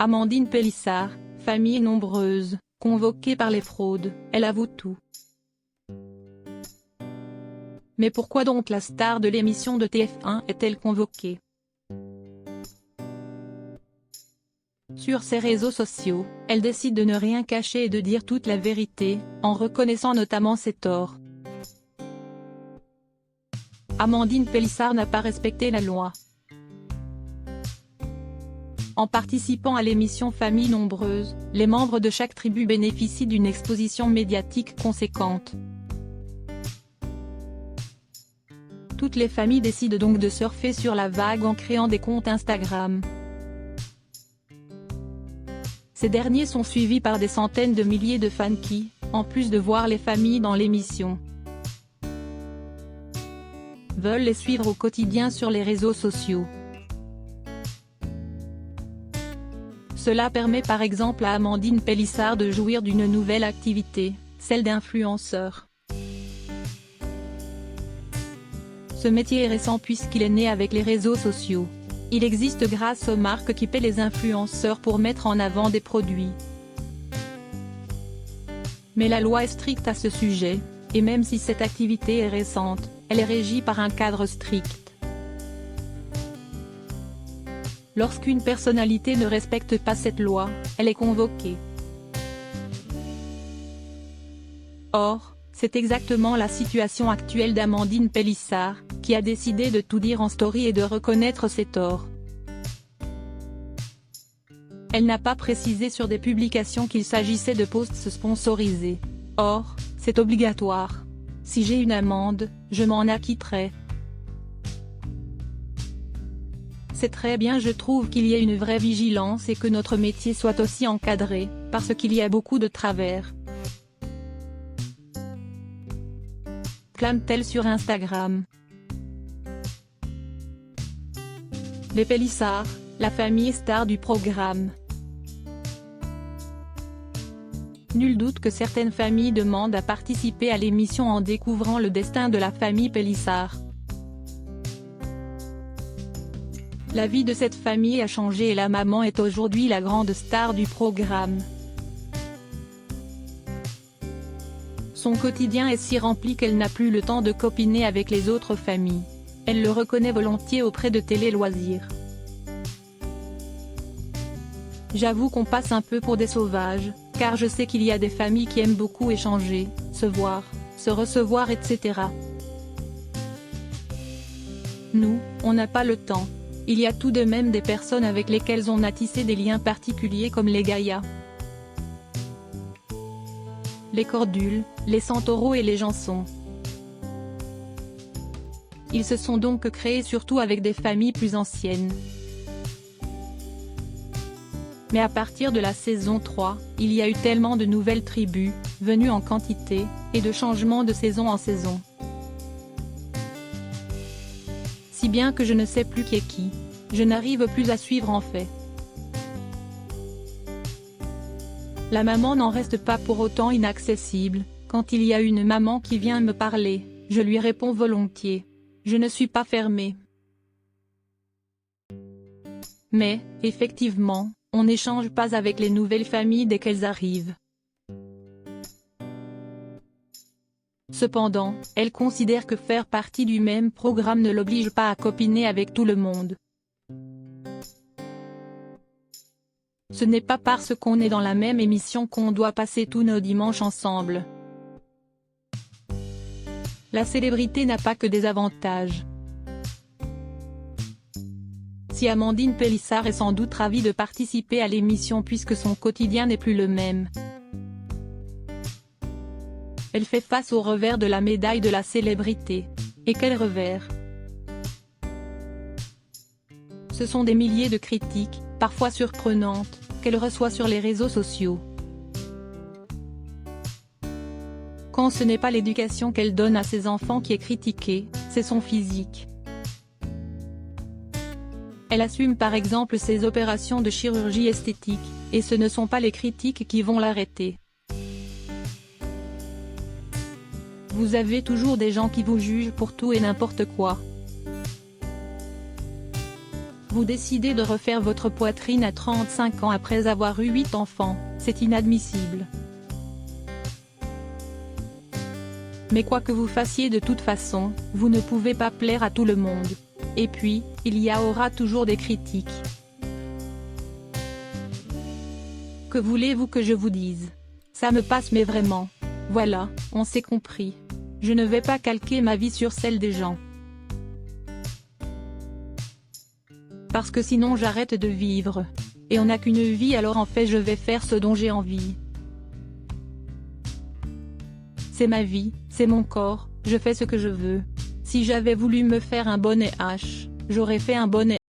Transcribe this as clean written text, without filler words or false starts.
Amandine Pélissard, famille nombreuse, convoquée par les fraudes, elle avoue tout. Mais pourquoi donc la star de l'émission de TF1 est-elle convoquée? Sur ses réseaux sociaux, elle décide de ne rien cacher et de dire toute la vérité, en reconnaissant notamment ses torts. Amandine Pélissard n'a pas respecté la loi. En participant à l'émission Famille nombreuse, les membres de chaque tribu bénéficient d'une exposition médiatique conséquente. Toutes les familles décident donc de surfer sur la vague en créant des comptes Instagram. Ces derniers sont suivis par des centaines de milliers de fans qui, en plus de voir les familles dans l'émission, veulent les suivre au quotidien sur les réseaux sociaux. Cela permet par exemple à Amandine Pélissard de jouir d'une nouvelle activité, celle d'influenceur. Ce métier est récent puisqu'il est né avec les réseaux sociaux. Il existe grâce aux marques qui paient les influenceurs pour mettre en avant des produits. Mais la loi est stricte à ce sujet, et même si cette activité est récente, elle est régie par un cadre strict. Lorsqu'une personnalité ne respecte pas cette loi, elle est convoquée. Or, c'est exactement la situation actuelle d'Amandine Pélissard, qui a décidé de tout dire en story et de reconnaître ses torts. Elle n'a pas précisé sur des publications qu'il s'agissait de posts sponsorisés. Or, c'est obligatoire. Si j'ai une amende, je m'en acquitterai. C'est très bien, je trouve qu'il y ait une vraie vigilance et que notre métier soit aussi encadré, parce qu'il y a beaucoup de travers. Clame-t-elle sur Instagram. Les Pélissard, la famille star du programme. Nul doute que certaines familles demandent à participer à l'émission en découvrant le destin de la famille Pélissard. La vie de cette famille a changé et la maman est aujourd'hui la grande star du programme. Son quotidien est si rempli qu'elle n'a plus le temps de copiner avec les autres familles. Elle le reconnaît volontiers auprès de Télé Loisirs. J'avoue qu'on passe un peu pour des sauvages, car je sais qu'il y a des familles qui aiment beaucoup échanger, se voir, se recevoir etc. Nous, on n'a pas le temps. Il y a tout de même des personnes avec lesquelles on a tissé des liens particuliers comme les Gaïa, les Cordules, les Centauraux et les Jansons. Ils se sont donc créés surtout avec des familles plus anciennes. Mais à partir de la saison 3, il y a eu tellement de nouvelles tribus, venues en quantité, et de changements de saison en saison. Si bien que je ne sais plus qui est qui. Je n'arrive plus à suivre en fait. La maman n'en reste pas pour autant inaccessible. Quand il y a une maman qui vient me parler, je lui réponds volontiers. Je ne suis pas fermée. Mais, effectivement, on n'échange pas avec les nouvelles familles dès qu'elles arrivent. Cependant, elle considère que faire partie du même programme ne l'oblige pas à copiner avec tout le monde. Ce n'est pas parce qu'on est dans la même émission qu'on doit passer tous nos dimanches ensemble. La célébrité n'a pas que des avantages. Si Amandine Pélissard est sans doute ravie de participer à l'émission puisque son quotidien n'est plus le même, elle fait face au revers de la médaille de la célébrité. Et quel revers? Ce sont des milliers de critiques, parfois surprenantes, qu'elle reçoit sur les réseaux sociaux. Quand ce n'est pas l'éducation qu'elle donne à ses enfants qui est critiquée, c'est son physique. Elle assume par exemple ses opérations de chirurgie esthétique, et ce ne sont pas les critiques qui vont l'arrêter. Vous avez toujours des gens qui vous jugent pour tout et n'importe quoi. Vous décidez de refaire votre poitrine à 35 ans après avoir eu 8 enfants, c'est inadmissible. Mais quoi que vous fassiez de toute façon, vous ne pouvez pas plaire à tout le monde. Et puis, il y aura toujours des critiques. Que voulez-vous que je vous dise? Ça me passe mais vraiment. Voilà, on s'est compris. Je ne vais pas calquer ma vie sur celle des gens. Parce que sinon j'arrête de vivre. Et on n'a qu'une vie, alors en fait je vais faire ce dont j'ai envie. C'est ma vie, c'est mon corps, je fais ce que je veux. Si j'avais voulu me faire un bonnet H, j'aurais fait un bonnet